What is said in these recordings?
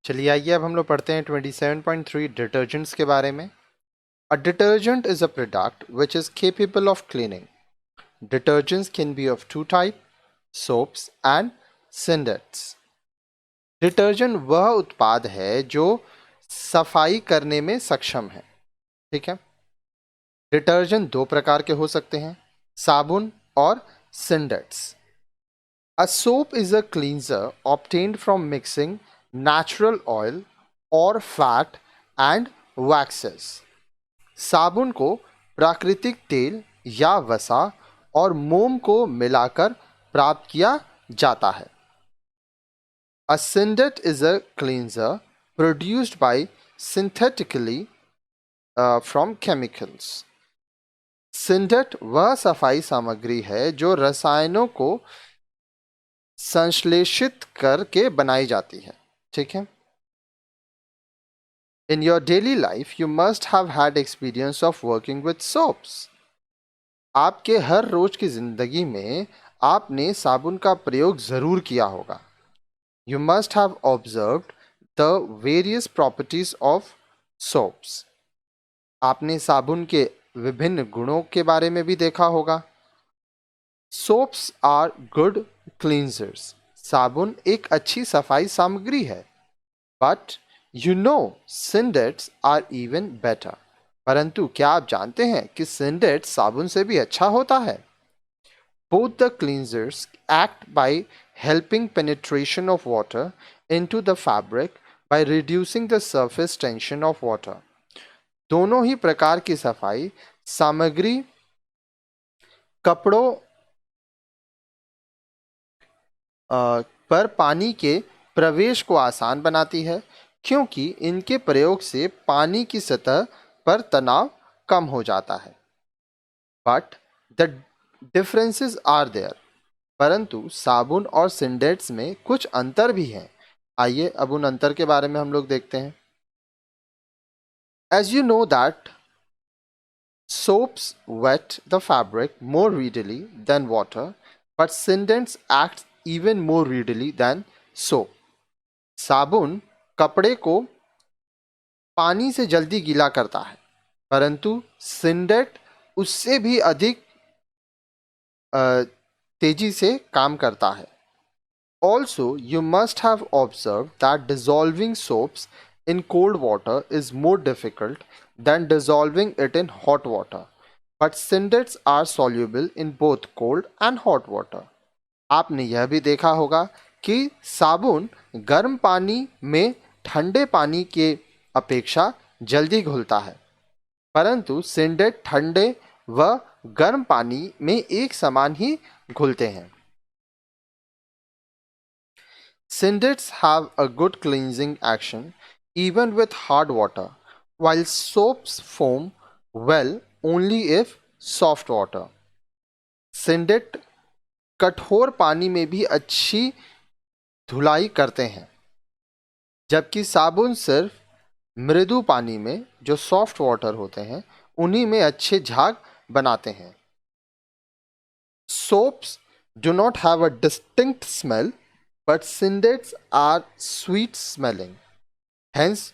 चलिए आइए अब हम लोग पढ़ते हैं 27.3 डिटर्जेंट्स के बारे में। A detergent is a product which is capable of cleaning. Detergents can be of two type, soaps and syndets. Detergent वह उत्पाद है जो सफाई करने में सक्षम है। ठीक है। डिटर्जेंट दो प्रकार के हो सकते हैं, साबुन और सिंडेट्स. A soap is a cleanser obtained from mixing natural oil or fat and waxes. साबुन को प्राकृतिक तेल या वसा और मोम को मिलाकर प्राप्त किया जाता है. A syndet is a cleanser produced by synthetically from chemicals. सिंडेट वह सफाई सामग्री है जो रसायनों को संश्लेषित करके बनाई जाती है. ठीक है. In your daily life, you must have had experience of working with soaps. आपके हर रोज की जिंदगी में आपने साबुन का प्रयोग जरूर किया होगा. You must have observed the various properties of soaps. आपने साबुन के विभिन्न गुणों के बारे में भी देखा होगा. Soaps are good cleansers. साबुन एक अच्छी सफाई सामग्री है. But you know Syndex are even better. परंतु क्या आप जानते हैं कि सिंडेट साबुन से भी अच्छा होता है. Both the cleansers act by helping penetration of water into the fabric by reducing the surface tension of water. दोनों ही प्रकार की सफाई सामग्री कपड़ों पर पानी के प्रवेश को आसान बनाती है, क्योंकि इनके प्रयोग से पानी की सतह पर तनाव कम हो जाता है. But the differences are there. परंतु साबुन और सिंडेट्स में कुछ अंतर भी हैं. आइए अब उन अंतर के बारे में हम लोग देखते हैं. As you know that soaps wet the fabric more readily than water, but Syndex acts even more readily than soap. साबुन कपड़े को पानी से जल्दी गीला करता है, परंतु सिंडेट उससे भी अधिक तेजी से काम करता है. Also, you must have observed that dissolving soaps in cold water is more difficult than dissolving it in hot water. But Syndets are soluble in both cold and hot water. आपने यह भी देखा होगा कि साबुन गर्म पानी में ठंडे पानी के अपेक्षा जल्दी घुलता है, परंतु सिंडेट ठंडे व गर्म पानी में एक समान ही घुलते हैं. Syndets have a good cleansing action even with hard water, while soaps foam well only if soft water. Syndet कठोर पानी में भी अच्छी धुलाई करते हैं, जबकि साबुन सिर्फ मृदु पानी में, जो सॉफ्ट वाटर होते हैं, उन्हीं में अच्छे झाग बनाते हैं. Soaps do not have a distinct smell, but Syndets are sweet smelling. Hence,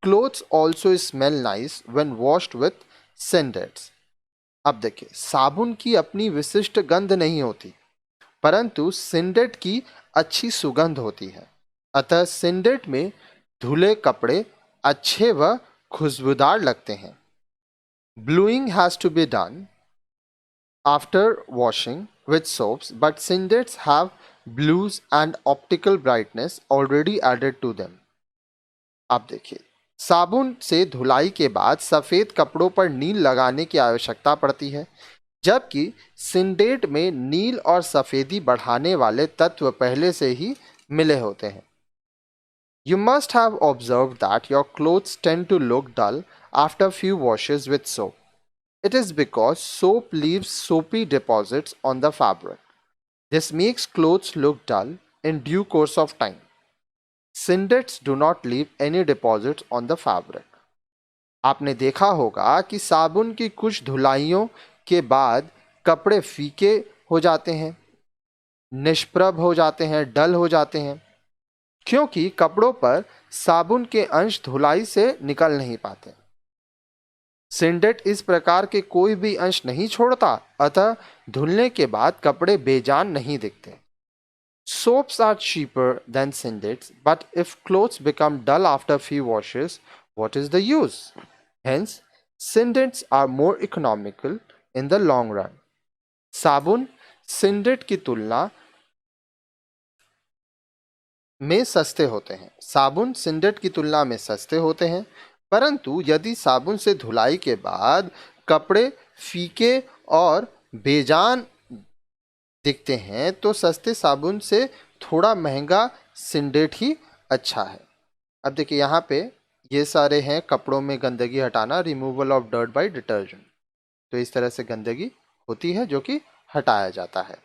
clothes also smell nice when washed with Syndets. अब देखिए, साबुन की अपनी विशिष्ट गंध नहीं होती, परंतु सिंडेट की अच्छी सुगंध होती है. अतः सिंडेट में धुले कपड़े अच्छे व खुशबूदार लगते हैं. Bluing has to be done after washing with soaps, but Syndets have blues and optical brightness already added to them. अब देखिए, साबुन से धुलाई के बाद सफ़ेद कपड़ों पर नील लगाने की आवश्यकता पड़ती है, जबकि सिंडेट में नील और सफ़ेदी बढ़ाने वाले तत्व पहले से ही मिले होते हैं. You must have observed that your clothes tend to look dull after few washes with soap. It is because soap leaves soapy deposits on the fabric. This makes clothes look dull in due course of time. Syndets do not leave any deposits on the fabric. आपने देखा होगा कि साबुन की कुछ धुलाइयों के बाद कपड़े फीके हो जाते हैं, निष्प्रभ हो जाते हैं, डल हो जाते हैं, क्योंकि कपड़ों पर साबुन के अंश धुलाई से निकल नहीं पाते। सिंडेट इस प्रकार के कोई भी अंश नहीं छोड़ता, अतः धुलने के बाद कपड़े बेजान नहीं दिखते। Soaps are cheaper than Syndates, but if clothes become dull after few washes, what is the use? Hence, Syndates are more economical in the long run. साबुन सिंडेट की तुलना में सस्ते होते हैं। साबुन सिंडेट की तुलना में सस्ते होते हैं, परंतु यदि साबुन से धुलाई के बाद कपड़े फीके और बेजान दिखते हैं तो सस्ते साबुन से थोड़ा महंगा सिंडेट ही अच्छा है। अब देखिए यहाँ पे ये सारे हैं कपड़ों में गंदगी हटाना, removal of dirt by detergent. तो इस तरह से गंदगी होती है जो कि हटाया जाता है।